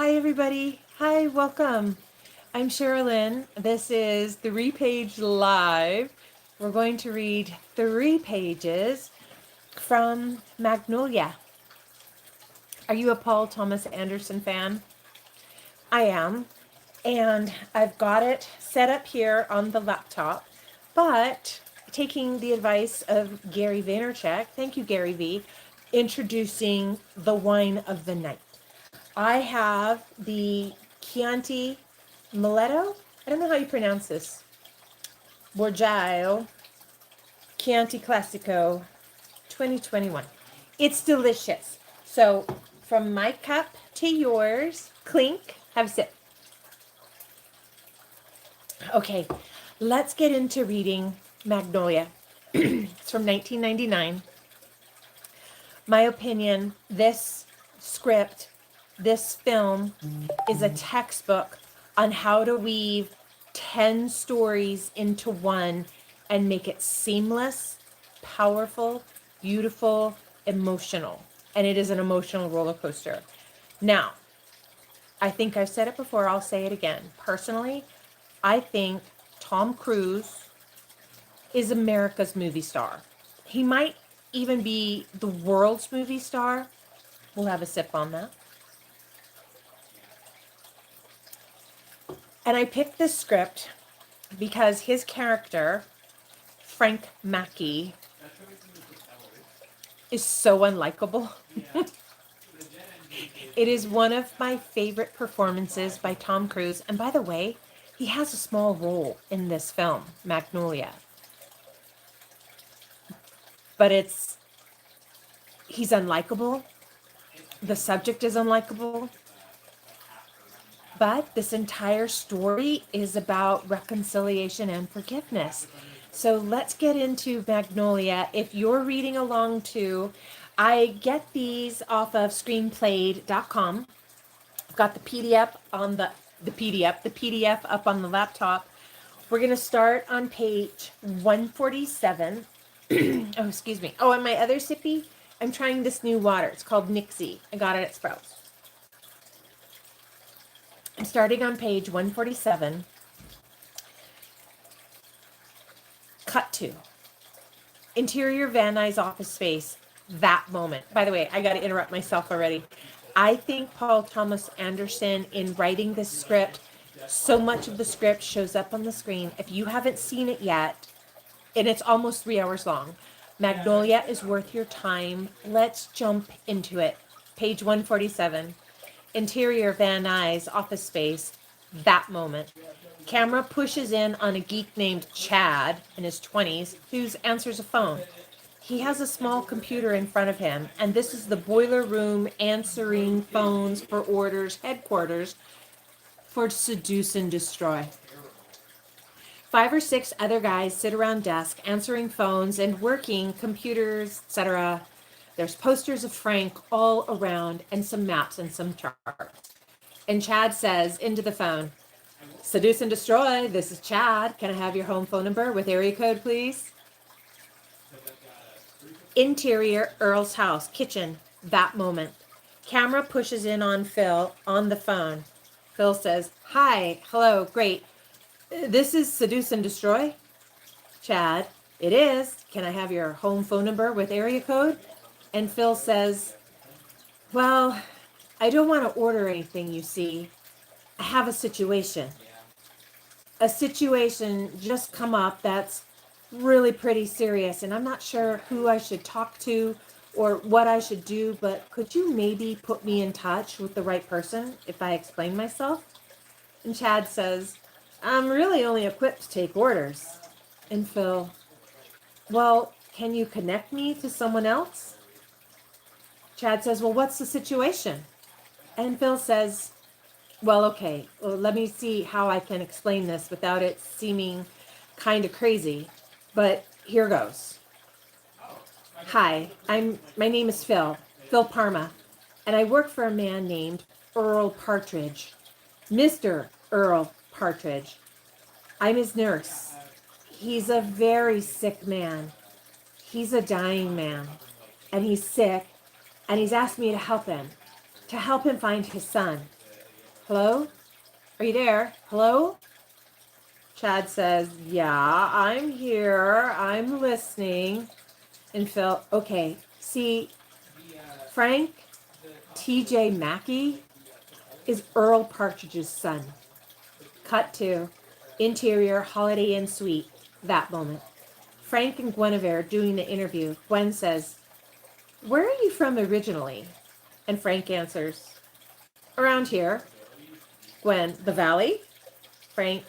Hi, everybody. Hi, welcome. I'm Sherilyn. This is 3-Page Live. We're going to read 3 pages from Magnolia. Are you a Paul Thomas Anderson fan? I am. And I've got it set up here on the laptop, but taking the advice of Gary Vaynerchuk, thank you, Gary V, introducing the wine of the night. I have the Chianti Miletto. I don't know how you pronounce this. Borgiao Chianti Classico 2021. It's delicious. So from my cup to yours, clink, have a sip. Okay, let's get into reading Magnolia. It's from 1999. My opinion, this script, this film is a textbook on how to weave 10 stories into one and make it seamless, powerful, beautiful, emotional. And it is an emotional roller coaster. Now, I think I've said it before, I'll say it again. Personally, I think Tom Cruise is America's movie star. He might even be the world's movie star. We'll have a sip on that. And I picked this script because his character, Frank Mackey, is so unlikable. It is one of my favorite performances by Tom Cruise. And by the way, he has a small role in this film, Magnolia. But he's unlikable. The subject is unlikable. But this entire story is about reconciliation and forgiveness. So let's get into Magnolia. If you're reading along too, I get these off of Screenplay.com. I've got the PDF on the PDF up on the laptop. We're going to start on page 147. Oh, excuse me. Oh, and my other sippy, I'm trying this new water. It's called Nixie. I got it at Sprouts. I'm starting on page 147. Cut to interior Van Nuys office space. That moment. By the way, I got to interrupt myself already. I think Paul Thomas Anderson, in writing this script, so much of the script shows up on the screen. If you haven't seen it yet, and it's almost 3 hours long, Magnolia is worth your time. Let's jump into it. Page 147. Interior Van Nuys office space. That moment. Camera pushes in on a geek named Chad in his 20s who answers a phone. He has a small computer in front of him, and this is the boiler room answering phones for orders headquarters for Seduce and Destroy. 5 or 6 other guys sit around desk answering phones and working computers, etc. There's posters of Frank all around and some maps and some charts. And Chad says into the phone, "Seduce and Destroy, this is Chad. Can I have your home phone number with area code, please?" Interior Earl's house, kitchen, that moment. Camera pushes in on Phil on the phone. Phil says, "Hi, hello, great. This is Seduce and Destroy?" Chad, "It is. Can I have your home phone number with area code?" And Phil says, "Well, I don't want to order anything, you see. I have a situation. A situation just come up that's really pretty serious, and I'm not sure who I should talk to or what I should do, but could you maybe put me in touch with the right person if I explain myself?" And Chad says, "I'm really only equipped to take orders." And Phil, "Well, can you connect me to someone else?" Chad says, "Well, what's the situation?" And Phil says, "Well, okay, well, let me see how I can explain this without it seeming kind of crazy, but here goes. Hi, my name is Phil Parma, and I work for a man named Earl Partridge, Mr. Earl Partridge. I'm his nurse. He's a very sick man. He's a dying man, and he's sick, and he's asked me to help him find his son. Hello? Are you there? Hello? Chad says, yeah, I'm here. I'm listening. And Phil, okay, see, Frank T.J. Mackey is Earl Partridge's son. Cut to interior Holiday Inn suite. That moment. Frank and Guinevere doing the interview. Gwen says, where are you from originally? And Frank answers, around here. Gwen, the Valley? Frank,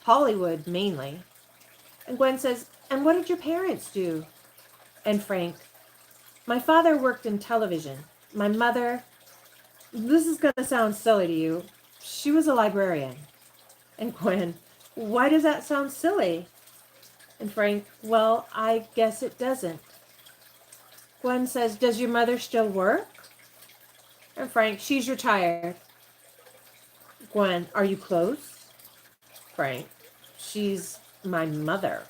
Hollywood mainly. And Gwen says, and what did your parents do? And Frank, my father worked in television. My mother, this is going to sound silly to you, she was a librarian. And Gwen, why does that sound silly? And Frank, well, I guess it doesn't. Gwen says, does your mother still work? And Frank, she's retired. Gwen, are you close? Frank, she's my mother.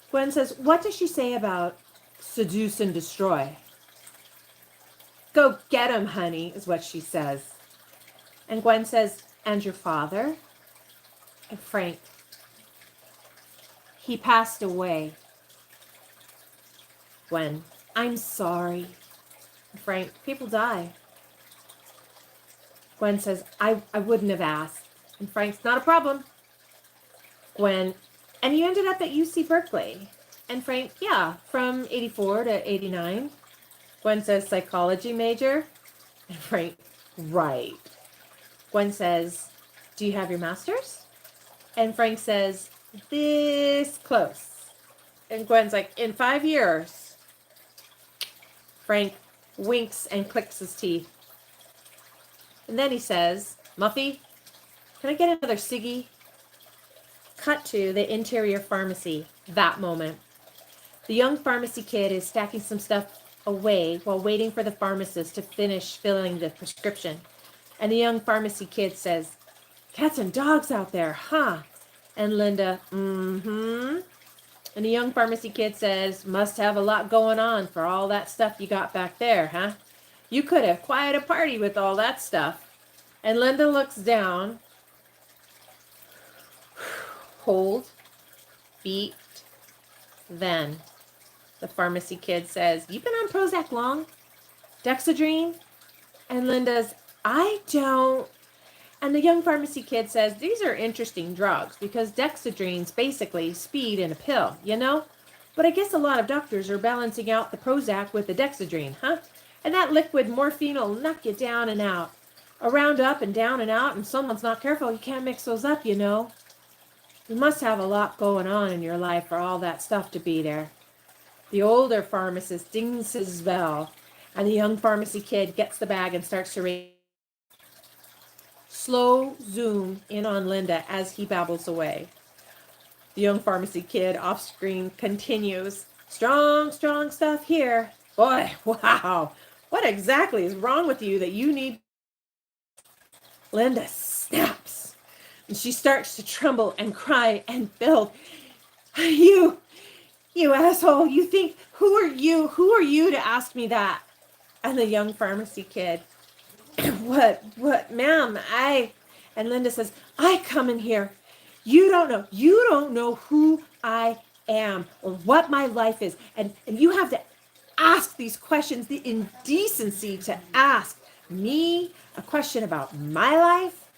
Gwen says, what does she say about seduce and destroy? Go get him, honey, is what she says. And Gwen says, and your father? And Frank, he passed away. Gwen, I'm sorry. And Frank, people die. Gwen says, I wouldn't have asked. And Frank's, not a problem. Gwen, and you ended up at UC Berkeley. And Frank, yeah, from 84 to 89. Gwen says, psychology major. And Frank, right. Gwen says, do you have your master's? And Frank says, this close. And Gwen's like, in 5 years. Frank winks and clicks his teeth. And then he says, Muffy, can I get another ciggy? Cut to the interior pharmacy. That moment. The young pharmacy kid is stacking some stuff away while waiting for the pharmacist to finish filling the prescription. And the young pharmacy kid says, cats and dogs out there, huh? And Linda, mm-hmm. And the young pharmacy kid says, must have a lot going on for all that stuff you got back there, huh? You could have quite a party with all that stuff. And Linda looks down. Hold. Beat. Then the pharmacy kid says, you been on Prozac long? Dexedrine? And Linda's, I don't. And the young pharmacy kid says, these are interesting drugs because Dexedrine's basically speed in a pill, you know? But I guess a lot of doctors are balancing out the Prozac with the Dexedrine, huh? And that liquid morphine will knock you down and out. Around up and down and out, and someone's not careful, you can't mix those up, you know? You must have a lot going on in your life for all that stuff to be there. The older pharmacist dings his bell, and the young pharmacy kid gets the bag and starts to read. Slow zoom in on Linda as he babbles away. The young pharmacy kid off screen continues. Strong, strong stuff here. Boy, wow. What exactly is wrong with you that you need? Linda snaps. And she starts to tremble and cry and build. You asshole, you think, who are you to ask me that? And the young pharmacy kid, what, ma'am, and Linda says, I come in here. You don't know who I am or what my life is. And you have to ask these questions, the indecency to ask me a question about my life.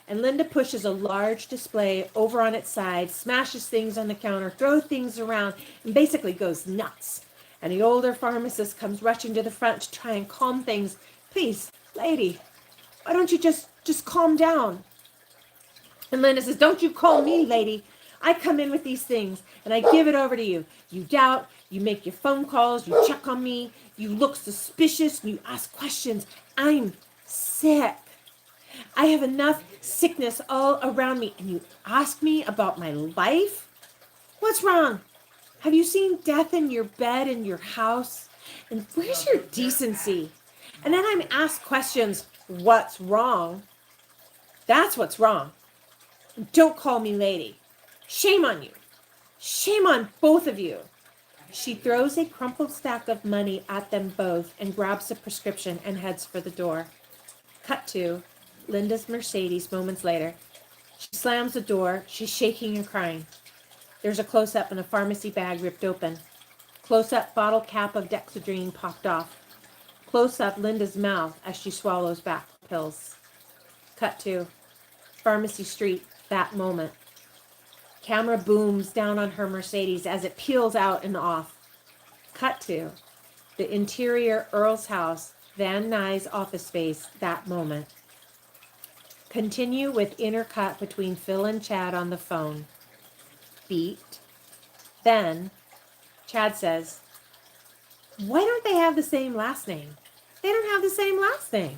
And Linda pushes a large display over on its side, smashes things on the counter, throws things around, and basically goes nuts. And the older pharmacist comes rushing to the front to try and calm things. Please, lady, why don't you just calm down? And Linda says, don't you call me, lady. I come in with these things, and I give it over to you. You doubt, you make your phone calls, you check on me, you look suspicious, and you ask questions. I'm sick. I have enough sickness all around me, and you ask me about my life? What's wrong? Have you seen death in your bed in your house? And where's your decency? And then I'm asked questions, what's wrong? That's what's wrong. And don't call me lady. Shame on you. Shame on both of you. She throws a crumpled stack of money at them both and grabs a prescription and heads for the door. Cut to Linda's Mercedes moments later. She slams the door. She's shaking and crying. There's a close-up and a pharmacy bag ripped open. Close-up bottle cap of Dexedrine popped off. Close-up Linda's mouth as she swallows back the pills. Cut to Pharmacy Street, that moment. Camera booms down on her Mercedes as it peels out and off. Cut to the interior Earl's house, Van Nuys office space, that moment. Continue with inner cut between Phil and Chad on the phone. Beat. Then Chad says, "Why don't they have the same last name? They don't have the same last name."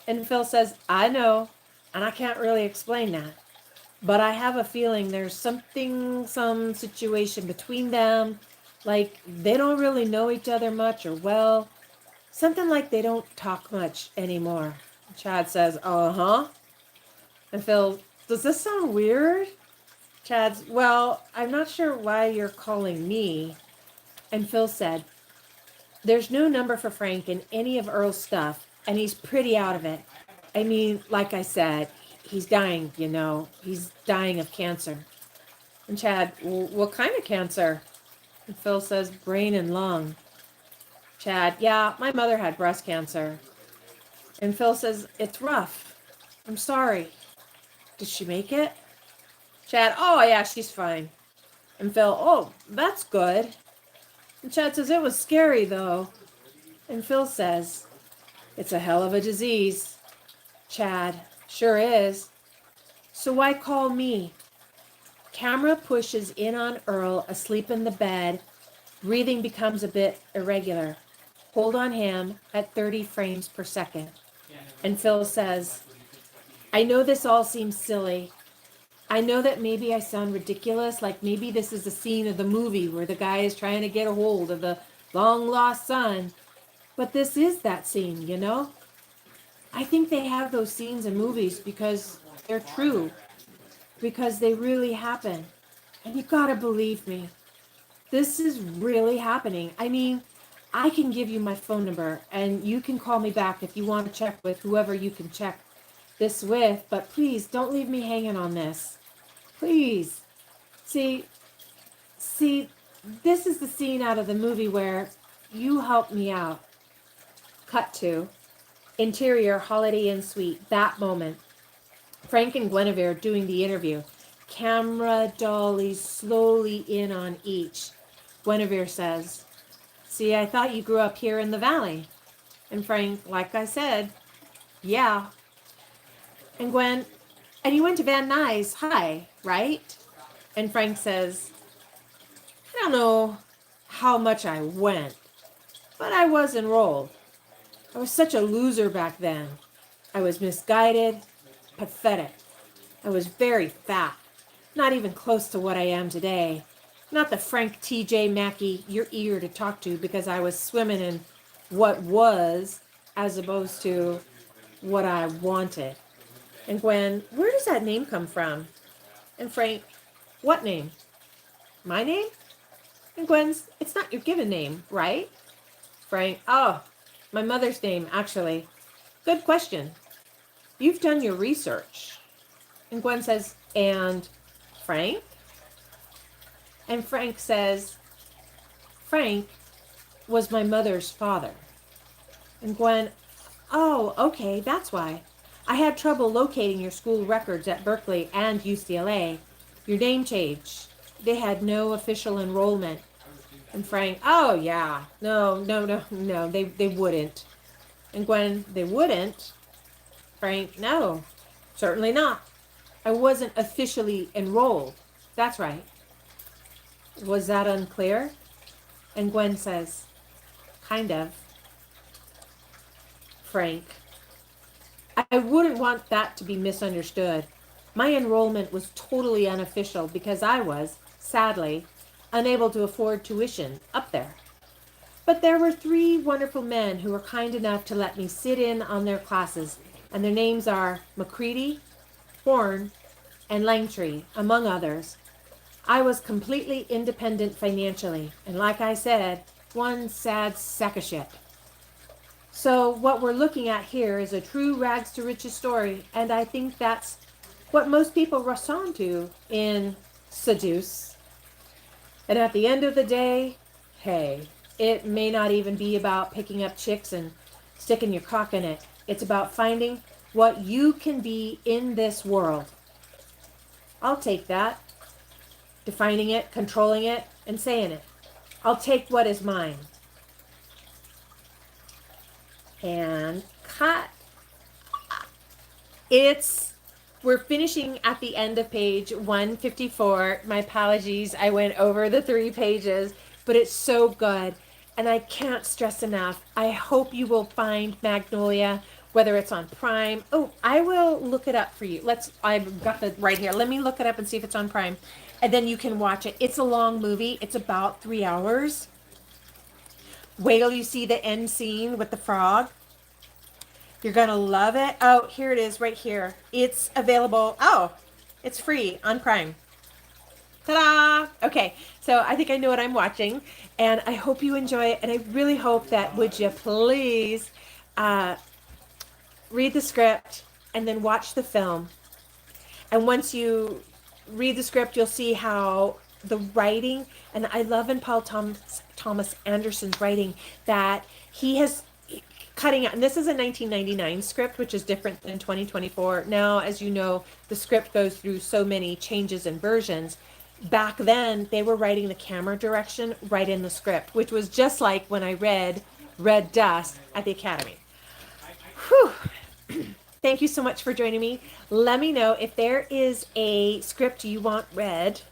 And Phil says, "I know, and I can't really explain that. But I have a feeling there's some situation between them, like they don't really know each other much or well. Something like they don't talk much anymore." Chad says, "Uh-huh." And Phil, "Does this sound weird?" Chad's, "Well, I'm not sure why you're calling me." And Phil said, "There's no number for Frank in any of Earl's stuff, and he's pretty out of it. I mean, like I said, he's dying, you know. He's dying of cancer." And Chad, "What kind of cancer?" And Phil says, "Brain and lung." Chad, "Yeah, my mother had breast cancer." And Phil says, "It's rough. I'm sorry. Did she make it?" Chad, "Oh, yeah, she's fine." And Phil, "Oh, that's good." And Chad says, "It was scary, though." And Phil says, "It's a hell of a disease." Chad, "Sure is. So why call me?" Camera pushes in on Earl asleep in the bed. Breathing becomes a bit irregular. Hold on him at 30 frames per second. And Phil says, "I know this all seems silly. I know that maybe I sound ridiculous, like maybe this is a scene of the movie where the guy is trying to get a hold of the long-lost son. But this is that scene, you know? I think they have those scenes in movies because they're true, because they really happen. And you gotta believe me. This is really happening. I mean, I can give you my phone number, and you can call me back if you want to check with whoever you can check this with, but please don't leave me hanging on this. Please." See, this is the scene out of the movie where you helped me out. Cut to interior Holiday Inn suite, that moment. Frank and Guinevere doing the interview. Camera dollies slowly in on each. Guinevere says, "See, I thought you grew up here in the valley." And Frank, "Like I said, yeah." And Gwen, "And you went to Van Nuys High, right?" And Frank says, "I don't know how much I went, but I was enrolled. I was such a loser back then. I was misguided, pathetic. I was very fat, not even close to what I am today. Not the Frank T.J. Mackey you're eager to talk to because I was swimming in what was as opposed to what I wanted." And Gwen, "Where does that name come from?" And Frank, "What name?" "My name?" And Gwen's, "It's not your given name, right?" Frank, "Oh, my mother's name, actually. Good question. You've done your research." And Gwen says, "And Frank?" And Frank says, "Frank was my mother's father." And Gwen, "Oh, okay, that's why. I had trouble locating your school records at Berkeley and UCLA. Your name change. They had no official enrollment." And Frank, "Oh, yeah. No, they wouldn't." And Gwen, "They wouldn't?" Frank, "No, certainly not. I wasn't officially enrolled." "That's right." Was that unclear? And Gwen says, "Kind of." Frank, "I wouldn't want that to be misunderstood. My enrollment was totally unofficial because I was, sadly, unable to afford tuition up there. But there were 3 wonderful men who were kind enough to let me sit in on their classes, and their names are Macready, Horn, and Langtree, among others. I was completely independent financially, and like I said, one sad sack of shit." So what we're looking at here is a true rags to riches story, and I think that's what most people respond to in Seduce. And at the end of the day, hey, it may not even be about picking up chicks and sticking your cock in it. It's about finding what you can be in this world. I'll take that. Defining it, controlling it, and saying it. I'll take what is mine. And cut. We're finishing at the end of page 154. My apologies, I went over the 3 pages, but it's so good. And I can't stress enough. I hope you will find Magnolia, whether it's on Prime. Oh, I will look it up for you. I've got it right here. Let me look it up and see if it's on Prime. And then you can watch it. It's a long movie. It's about 3 hours. Wait till you see the end scene with the frog. You're going to love it. Oh, here it is right here. It's available. Oh, it's free on Prime. Ta-da! Okay, so I think I know what I'm watching, and I hope you enjoy it, and I really hope that, would you please read the script and then watch the film. And once you read the script, you'll see how the writing, and I love in Paul Thomas Anderson's writing that he has cutting out, and this is a 1999 script, which is different than 2024. Now, as you know, the script goes through so many changes and versions. Back then, they were writing the camera direction right in the script, which was just like when I read Red Dust at the Academy. Whew. Thank you so much for joining me. Let me know if there is a script you want read.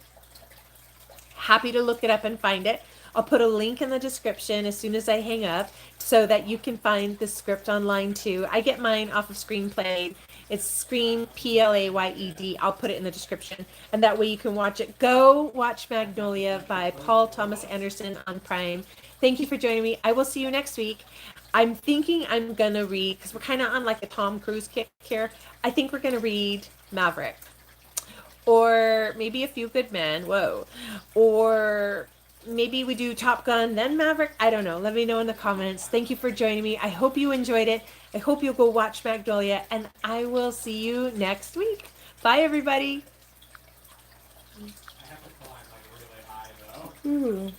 Happy to look it up and find it. I'll put a link in the description as soon as I hang up so that you can find the script online too. I get mine off of Screenplay. It's Screenplayed. I'll put it in the description, and that way you can watch it. Go watch Magnolia by Paul Thomas Anderson on Prime. Thank you for joining me. I will see you next week. I'm thinking I'm going to read, because we're kind of on like a Tom Cruise kick here. I think we're going to read Maverick. Or maybe A Few Good Men. Whoa. Or maybe we do Top Gun, then Maverick. I don't know. Let me know in the comments. Thank you for joining me. I hope you enjoyed it. I hope you'll go watch Magnolia, and I will see you next week. Bye, everybody. I have to climb like really high, though. Ooh.